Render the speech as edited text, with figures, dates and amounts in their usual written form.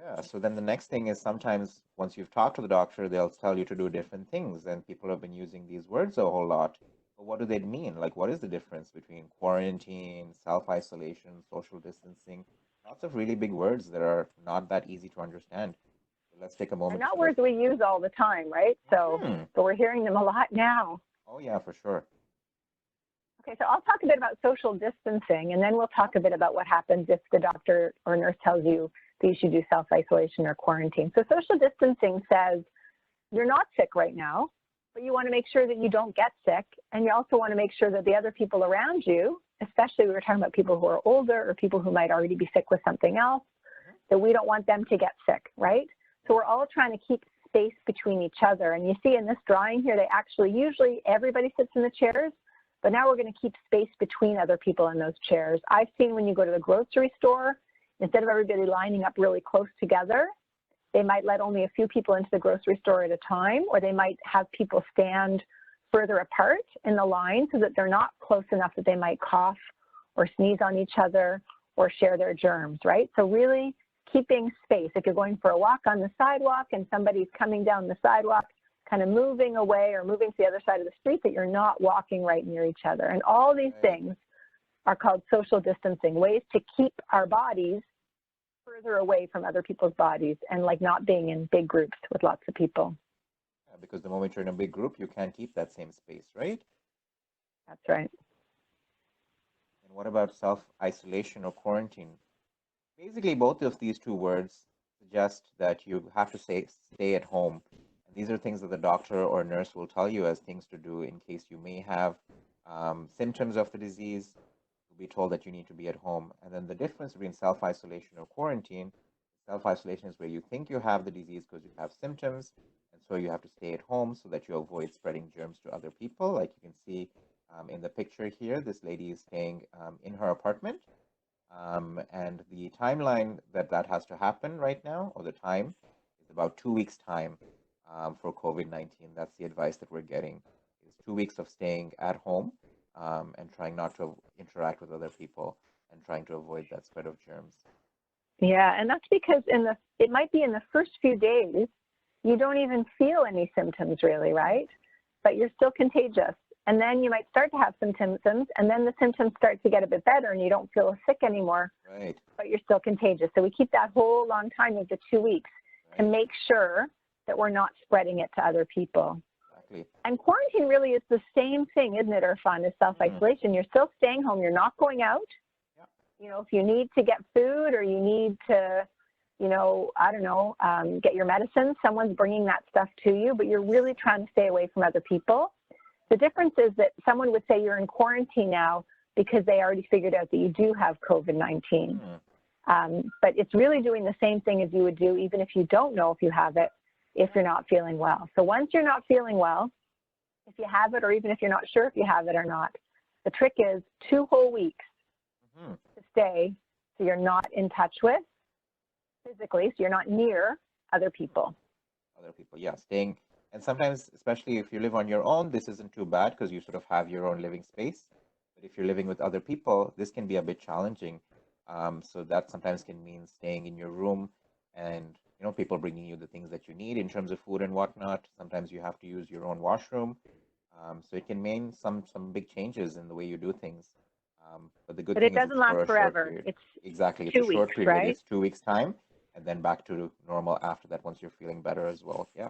Yeah, so then the next thing is sometimes once you've talked to the doctor, they'll tell you to do different things, and people have been using these words a whole lot. But what do they mean? Like, what is the difference between quarantine, self-isolation, social distancing? Lots of really big words that are not that easy to understand. So let's take a And moment to not sort of, words we use all the time, right? So, hmm, but we're hearing them a lot now. oh yeah, for sure. Okay, so I'll talk a bit about social distancing, and then we'll talk a bit about what happens if the doctor or nurse tells you that you should do self-isolation or quarantine. So social distancing says you're not sick right now, but you want to make sure that you don't get sick, and you also want to make sure that the other people around you, especially we were talking about people who are older or people who might already be sick with something else, that we don't want them to get sick, right? So we're all trying to keep space between each other. And you see in this drawing here, they actually, usually everybody sits in the chairs, but now we're going to keep space between other people in those chairs. I've seen when you go to the grocery store, instead of everybody lining up really close together, they might let only a few people into the grocery store at a time, or they might have people stand further apart in the line so that they're not close enough that they might cough or sneeze on each other or share their germs, right? So really keeping space. If you're going for a walk on the sidewalk and somebody's coming down the sidewalk, kind of moving away or moving to the other side of the street, that you're not walking right near each other. And all these things are called social distancing, ways to keep our bodies further away from other people's bodies and like not being in big groups with lots of people. Yeah, because the moment you're in a big group, you can't keep that same space, right? That's right. And what about self-isolation or quarantine? Basically, both of these two words suggest that you have to stay at home. And these are things that the doctor or nurse will tell you as things to do in case you may have symptoms of the disease. You'll be told that you need to be at home. And then the difference between self-isolation or quarantine, self-isolation is where you think you have the disease because you have symptoms, and so you have to stay at home so that you avoid spreading germs to other people. Like you can see in the picture here, this lady is staying in her apartment. And the timeline that that has to happen right now, or the time, is about 2 weeks' time for COVID-19. That's the advice that we're getting, is 2 weeks of staying at home and trying not to interact with other people and trying to avoid that spread of germs. Yeah, and that's because it might be in the first few days, you don't even feel any symptoms really, right? But you're still contagious. And then you might start to have some symptoms, and then the symptoms start to get a bit better and you don't feel sick anymore, Right, but you're still contagious. So we keep that whole long time of the 2 weeks to right, make sure that we're not spreading it to other people. exactly. And quarantine really is the same thing, isn't it, Irfan, as self-isolation? You're still staying home. You're not going out. Yeah. You know, if you need to get food or you need to, you know, I don't know, get your medicine, someone's bringing that stuff to you, but you're really trying to stay away from other people. The difference is that someone would say you're in quarantine now because they already figured out that you do have COVID-19. But it's really doing the same thing as you would do even if you don't know if you have it, if you're not feeling well. So once you're not feeling well, if you have it, or even if you're not sure if you have it or not, the trick is 2 whole weeks Mm-hmm. to stay so you're not in touch with physically, so you're not near other people. Other people, yeah, staying. And sometimes, especially if you live on your own, this isn't too bad because you sort of have your own living space. But if you're living with other people, this can be a bit challenging. So that sometimes can mean staying in your room and, you know, people bringing you the things that you need in terms of food and whatnot. Sometimes you have to use your own washroom. So it can mean some big changes in the way you do things. But the good But it thing is doesn't it's last for a short forever. period. It's Exactly. It's a 2 short weeks, period. right? It's 2 weeks time and then back to normal after that once you're feeling better as well. Yeah.